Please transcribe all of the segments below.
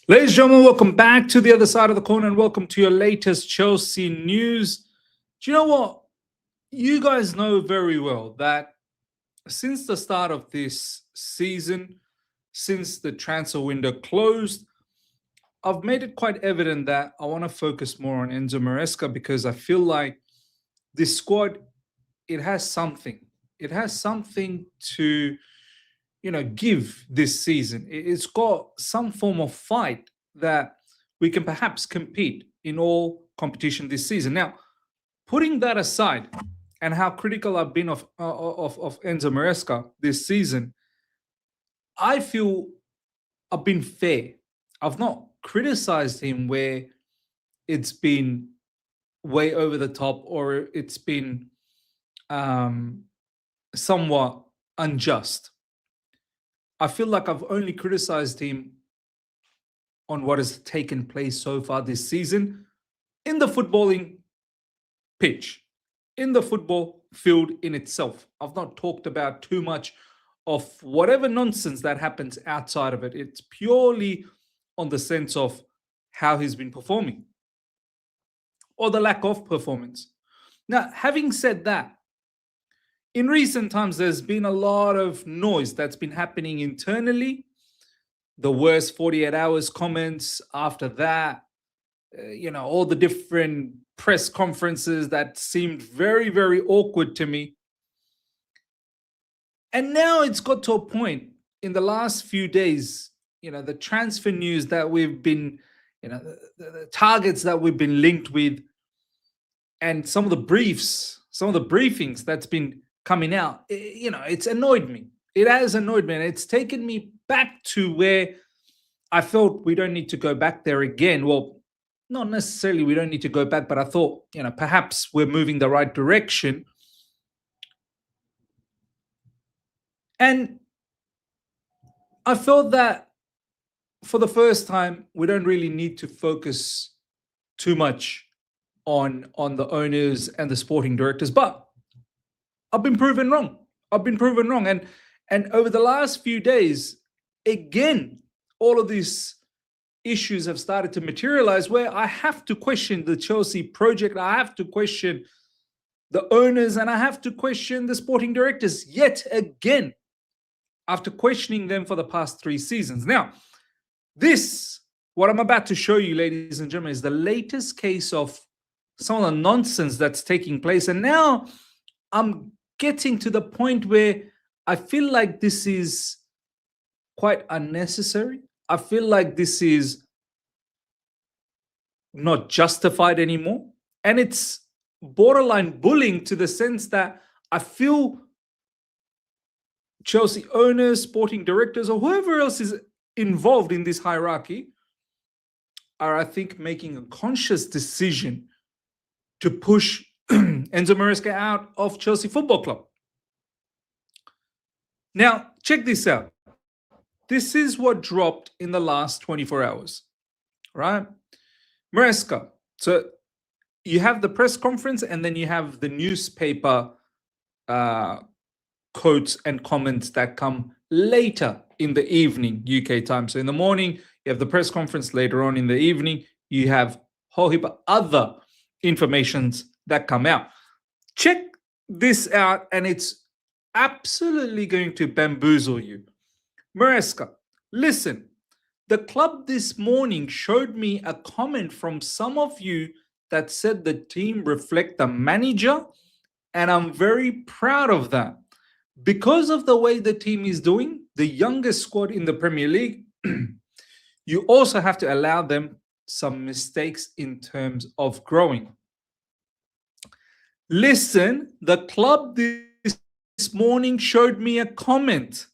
Ladies and gentlemen, welcome back to the other side of the corner and welcome to your latest Chelsea news. Do you know what? You guys know very well that since the start of this season, since the transfer window closed, I've made it quite evident that I want to focus more on Enzo Maresca because I feel like this squad, it has something. It has something to give this season. It's got some form of fight that we can perhaps compete in all competition this season. Now, putting that aside, and how critical I've been of Enzo Maresca this season, I feel I've been fair. I've not criticized him where it's been way over the top or it's been um, somewhat unjust. I feel like I've only criticized him on what has taken place so far this season in the footballing pitch, in the football field in itself. I've not talked about too much of whatever nonsense that happens outside of it. It's purely on the sense of how he's been performing or the lack of performance. Now, having said that, in recent times, there's been a lot of noise that's been happening internally. The worst 48 hours comments after that, all the different press conferences that seemed very, very awkward to me. And now it's got to a point in the last few days, the transfer news that we've been, the targets that we've been linked with, and some of the briefings that's been coming out, it's annoyed me. It has annoyed me, and it's taken me back to where I felt we don't need to go back there again. Well, not necessarily we don't need to go back, but I thought, perhaps we're moving the right direction. And I felt that for the first time, we don't really need to focus too much on the owners and the sporting directors, but I've been proven wrong. And over the last few days, again, all of these issues have started to materialize where I have to question the Chelsea project. I have to question the owners and I have to question the sporting directors yet again after questioning them for the past 3 seasons. Now, what I'm about to show you, ladies and gentlemen, is the latest case of some of the nonsense that's taking place. And now I'm getting to the point where I feel like this is quite unnecessary. I feel like this is not justified anymore. And it's borderline bullying to the sense that I feel Chelsea owners, sporting directors, or whoever else is involved in this hierarchy are, I think, making a conscious decision to push Enzo Maresca out of Chelsea Football Club. Now, check this out. This is what dropped in the last 24 hours, right? Maresca. So you have the press conference and then you have the newspaper quotes and comments that come later in the evening, UK time. So in the morning, you have the press conference. Later on in the evening, you have a whole heap of other informations that come out. Check this out, and it's absolutely going to bamboozle you. Maresca, listen, the club this morning showed me a comment from some of you that said the team reflect the manager, and I'm very proud of that. Because of the way the team is doing, the youngest squad in the Premier League, you also have to allow them some mistakes in terms of growing. Listen, the club this morning showed me a comment.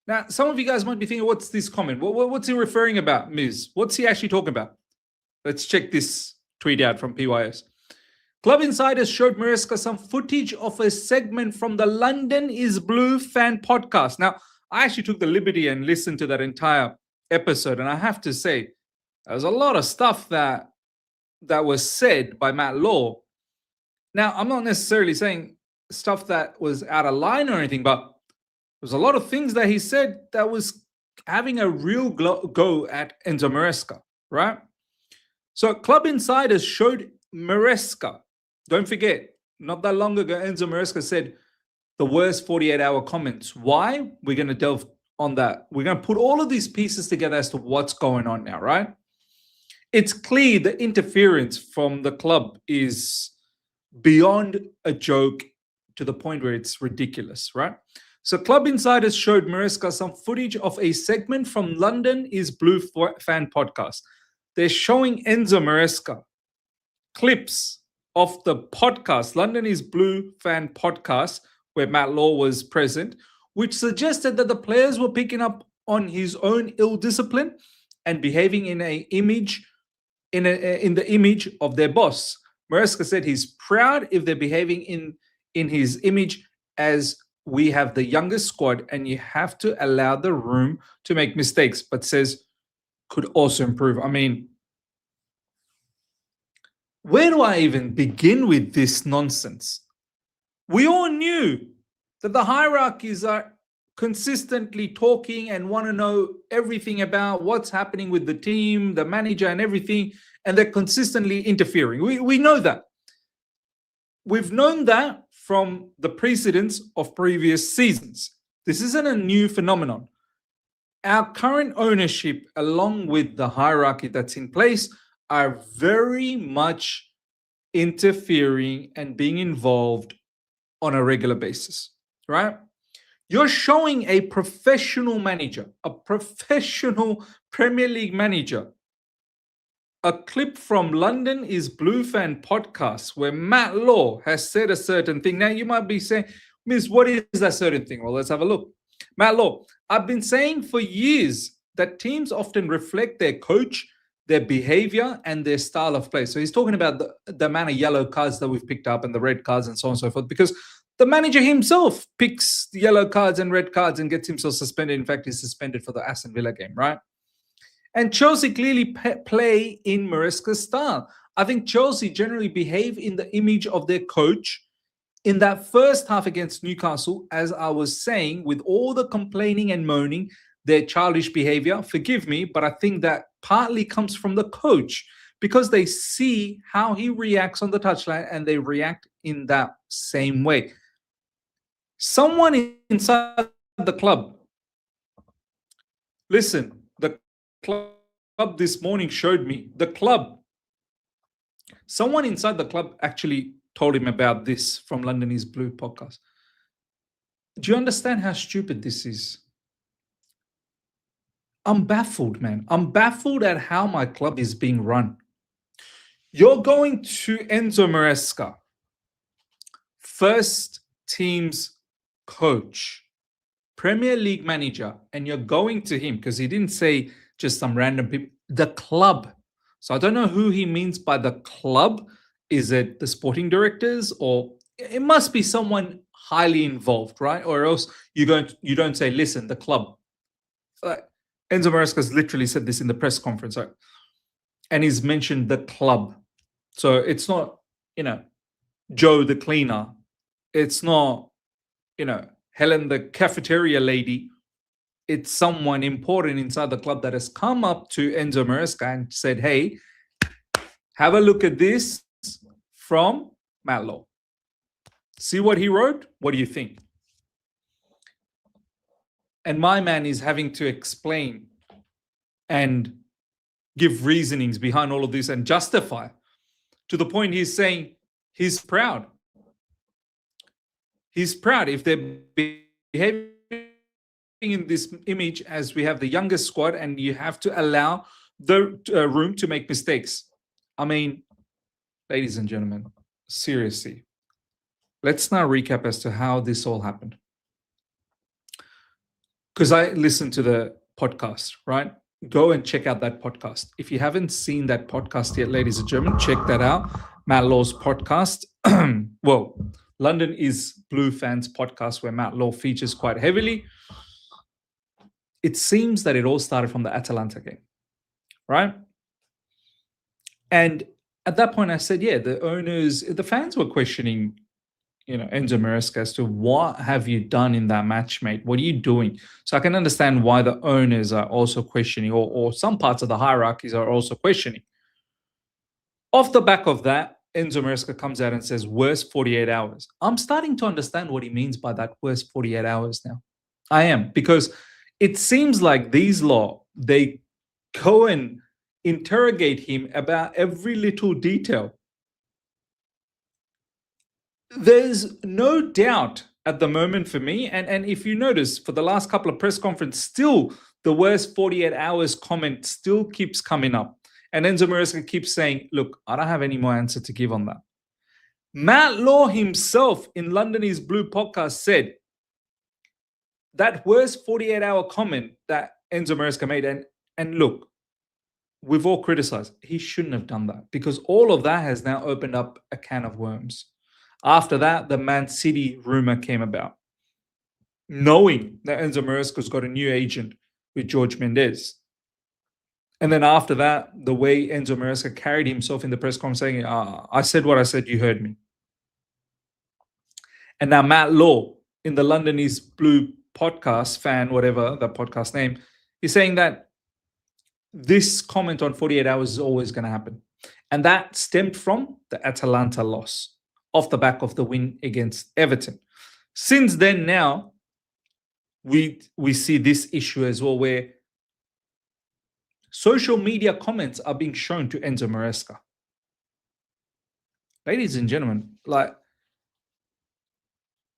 Now, some of you guys might be thinking, what's this comment? What's he referring about, Ms.? What's he actually talking about? Let's check this tweet out from PYS. Club insiders showed Maresca some footage of a segment from the London is Blue fan podcast. Now, I actually took the liberty and listened to that entire episode, and I have to say, there's a lot of stuff that was said by Matt Law. Now, I'm not necessarily saying stuff that was out of line or anything, but was a lot of things that he said that was having a real go at Enzo Maresca, right? So Club Insiders showed Maresca. Don't forget, not that long ago, Enzo Maresca said the worst 48-hour comments. Why? We're going to delve on that. We're going to put all of these pieces together as to what's going on now, right? It's clear the interference from the club is beyond a joke to the point where it's ridiculous, right? So Club Insiders showed Maresca some footage of a segment from London is Blue fan podcast. They're showing Enzo Maresca clips of the podcast, London is Blue fan podcast, where Matt Law was present, which suggested that the players were picking up on his own ill discipline and behaving in the image of their boss. Maresca said he's proud if they're behaving in his image, as we have the youngest squad and you have to allow the room to make mistakes, but says could also improve. I mean, where do I even begin with this nonsense? We all knew that the hierarchies are consistently talking and want to know everything about what's happening with the team, the manager and everything, and they're consistently interfering. We know that. We've known that from the precedents of previous seasons. This isn't a new phenomenon. Our current ownership, along with the hierarchy that's in place, are very much interfering and being involved on a regular basis, right? You're showing a professional manager, a professional Premier League manager, a clip from London is Blue fan podcast where Matt Law has said a certain thing. Now you might be saying, Miss, what is that certain thing? Well, let's have a look. Matt Law, I've been saying for years that teams often reflect their coach, their behavior, and their style of play. So he's talking about the amount of yellow cards that we've picked up and the red cards and so on and so forth, because the manager himself picks the yellow cards and red cards and gets himself suspended. In fact, he's suspended for the Aston Villa game, right? And Chelsea clearly play in Maresca's style. I think Chelsea generally behave in the image of their coach. In that first half against Newcastle, as I was saying, with all the complaining and moaning, their childish behavior, forgive me, but I think that partly comes from the coach because they see how he reacts on the touchline and they react in that same way. Someone inside the club, listen, the club this morning showed me, someone inside the club actually told him about this from London is Blue podcast. Do you understand how stupid this is? I'm baffled, man. I'm baffled at how my club is being run. You're going to Enzo Maresca, first team's coach, Premier League manager, and you're going to him because he didn't say just some random people, the club. So I don't know who he means by the club. Is it the sporting directors, or it must be someone highly involved, right? Or else you don't say, listen, the club. Enzo Maresca has literally said this in the press conference, right? And he's mentioned the club. So it's not, Joe the cleaner. It's not, Helen the cafeteria lady. It's someone important inside the club that has come up to Enzo Maresca and said, hey, have a look at this from Matt Law. See what he wrote? What do you think? And my man is having to explain and give reasonings behind all of this and justify, to the point he's saying he's proud. He's proud if they're behaving in this image as we have the youngest squad and you have to allow the room to make mistakes. I mean, ladies and gentlemen, seriously, let's now recap as to how this all happened. Because I listened to the podcast, right? Go and check out that podcast. If you haven't seen that podcast yet, ladies and gentlemen, check that out. Matt Law's podcast. Well, London is Blue Fans podcast, where Matt Law features quite heavily. It seems that it all started from the Atalanta game, right? And at that point, I said, yeah, the fans were questioning, Enzo Maresca as to what have you done in that match, mate? What are you doing? So I can understand why the owners are also questioning, or some parts of the hierarchies are also questioning. Off the back of that, Enzo Maresca comes out and says, worst 48 hours. I'm starting to understand what he means by that worst 48 hours now. I am, because it seems like these they go and interrogate him about every little detail. There's no doubt at the moment for me, and if you notice, for the last couple of press conferences, still the worst 48 hours comment still keeps coming up. And Enzo Maresca keeps saying, look, I don't have any more answer to give on that. Matt Law himself in London is Blue podcast said that worst 48-hour comment that Enzo Maresca made, and look, we've all criticized, he shouldn't have done that, because all of that has now opened up a can of worms. After that, the Man City rumor came about, knowing that Enzo Maresca's got a new agent with George Mendes. And then after that, the way Enzo Maresca carried himself in the press conference saying, I said what I said, you heard me. And now Matt Law in the London is Blue podcast, fan, whatever the podcast name, is saying that this comment on 48 hours is always going to happen. And that stemmed from the Atalanta loss off the back of the win against Everton. Since then, now, we see this issue as well, where social media comments are being shown to Enzo Maresca. Ladies and gentlemen,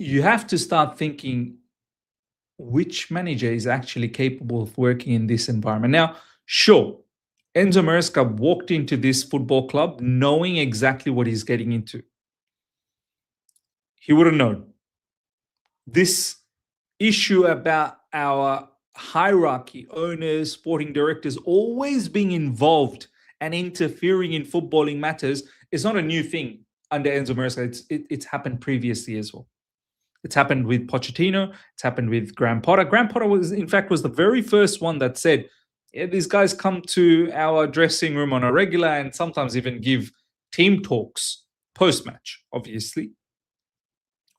you have to start thinking which manager is actually capable of working in this environment. Now, sure, Enzo Maresca walked into this football club knowing exactly what he's getting into. He would have known. This issue about our hierarchy, owners, sporting directors, always being involved and interfering in footballing matters is not a new thing under Enzo Maresca. It's happened previously as well. It's happened with Pochettino. It's happened with Graham Potter. Graham Potter was the very first one that said, yeah, these guys come to our dressing room on a regular and sometimes even give team talks post-match, obviously.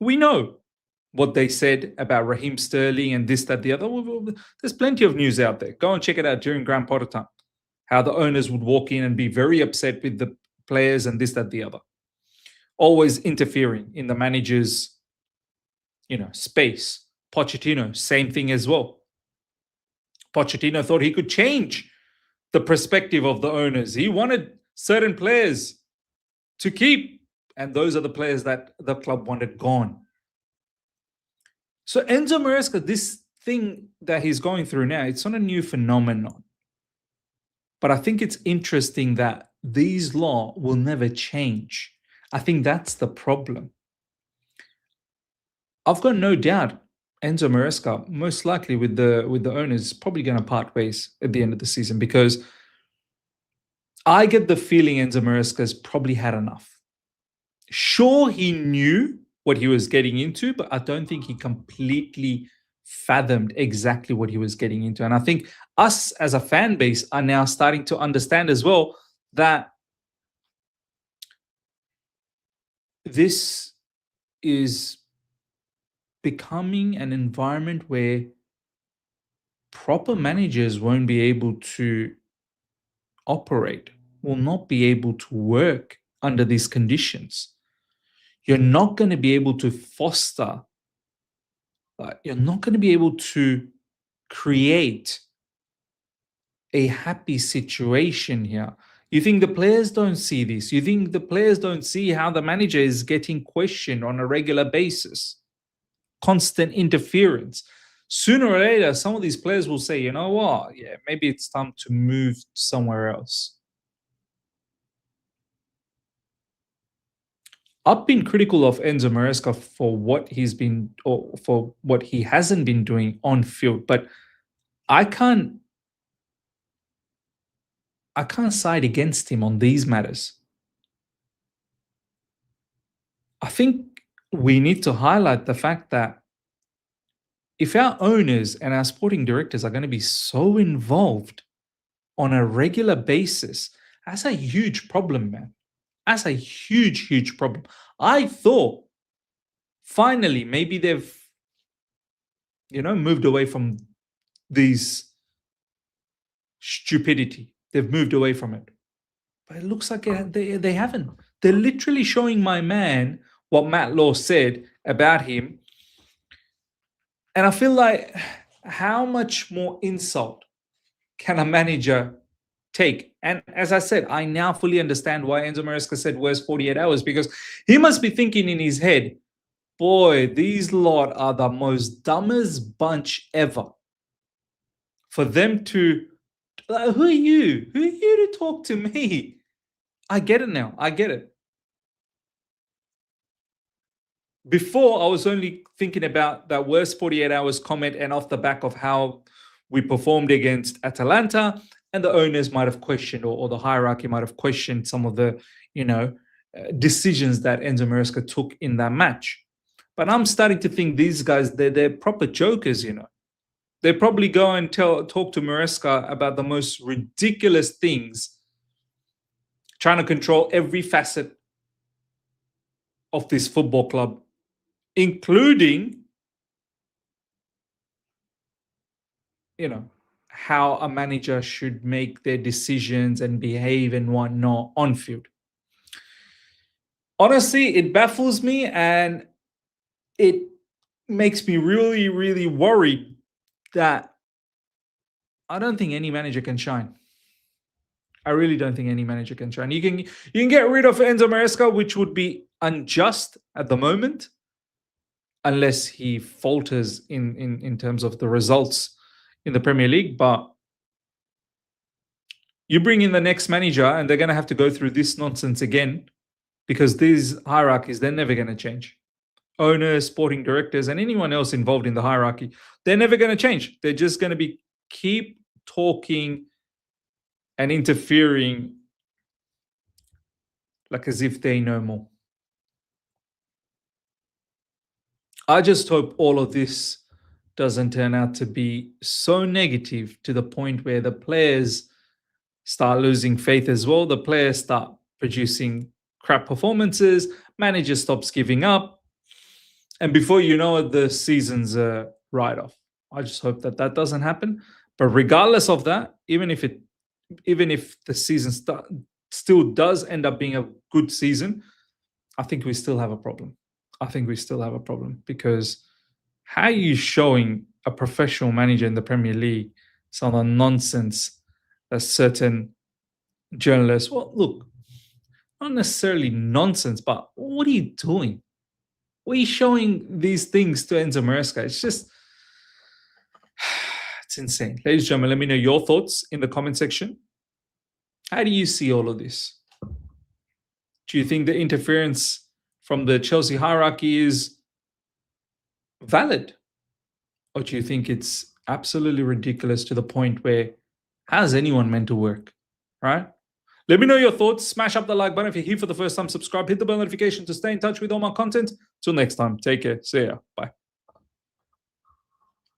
We know what they said about Raheem Sterling and this, that, the other. There's plenty of news out there. Go and check it out during Graham Potter time. How the owners would walk in and be very upset with the players and this, that, the other. Always interfering in the manager's space. Pochettino, same thing as well. Pochettino thought he could change the perspective of the owners. He wanted certain players to keep, and those are the players that the club wanted gone. So Enzo Maresca, this thing that he's going through now, it's not a new phenomenon. But I think it's interesting that these laws will never change. I think that's the problem. I've got no doubt Enzo Maresca, most likely with the owners, is probably going to part ways at the end of the season, because I get the feeling Enzo Maresca's probably had enough. Sure, he knew what he was getting into, but I don't think he completely fathomed exactly what he was getting into. And I think us as a fan base are now starting to understand as well that this is becoming an environment where proper managers won't be able to operate, will not be able to work under these conditions. You're not going to be able to foster, you're not going to be able to create a happy situation here. You think the players don't see this? You think the players don't see how the manager is getting questioned on a regular basis? Constant interference. Sooner or later, some of these players will say, you know what? Yeah, maybe it's time to move somewhere else. I've been critical of Enzo Maresca for what he's been, or for what he hasn't been doing on field, but I can't side against him on these matters. I think we need to highlight the fact that if our owners and our sporting directors are going to be so involved on a regular basis, that's a huge problem, man. That's a huge, huge problem. I thought finally, maybe they've, moved away from these stupidity. They've moved away from it. But it looks like they haven't. They're literally showing my man what Matt Law said about him. And I feel like, how much more insult can a manager take? And as I said, I now fully understand why Enzo Maresca said worst 48 hours, because he must be thinking in his head, boy, these lot are the most dumbest bunch ever. For them to, who are you? Who are you to talk to me? I get it now. I get it. Before, I was only thinking about that worst 48 hours comment and off the back of how we performed against Atalanta, and the owners might have questioned, or the hierarchy might have questioned some of the, decisions that Enzo Maresca took in that match. But I'm starting to think these guys, they're proper jokers, They probably go and talk to Maresca about the most ridiculous things, trying to control every facet of this football club, including, how a manager should make their decisions and behave and whatnot on field. Honestly, it baffles me, and it makes me really, really worried that I don't think any manager can shine. I really don't think any manager can shine. You can get rid of Enzo Maresca, which would be unjust at the moment, unless he falters in terms of the results in the Premier League. But you bring in the next manager and they're going to have to go through this nonsense again, because these hierarchies, they're never going to change. Owners, sporting directors, and anyone else involved in the hierarchy, they're never going to change. They're just going to keep talking and interfering like as if they know more. I just hope all of this doesn't turn out to be so negative to the point where the players start losing faith as well. The players start producing crap performances, manager stops giving up, and before you know it, the season's a write-off. I just hope that doesn't happen. But regardless of that, even if the season still does end up being a good season, I think we still have a problem. Because how are you showing a professional manager in the Premier League some of the nonsense that certain journalists, well, look, not necessarily nonsense, but what are you doing? What are you showing these things to Enzo Maresca? It's just, it's insane. Ladies and gentlemen, let me know your thoughts in the comment section. How do you see all of this? Do you think the interference from the Chelsea hierarchy is valid? Or do you think it's absolutely ridiculous to the point where, how's anyone meant to work, right? Let me know your thoughts. Smash up the like button if you're here for the first time. Subscribe, hit the bell notification to stay in touch with all my content. Till next time, take care. See ya. Bye.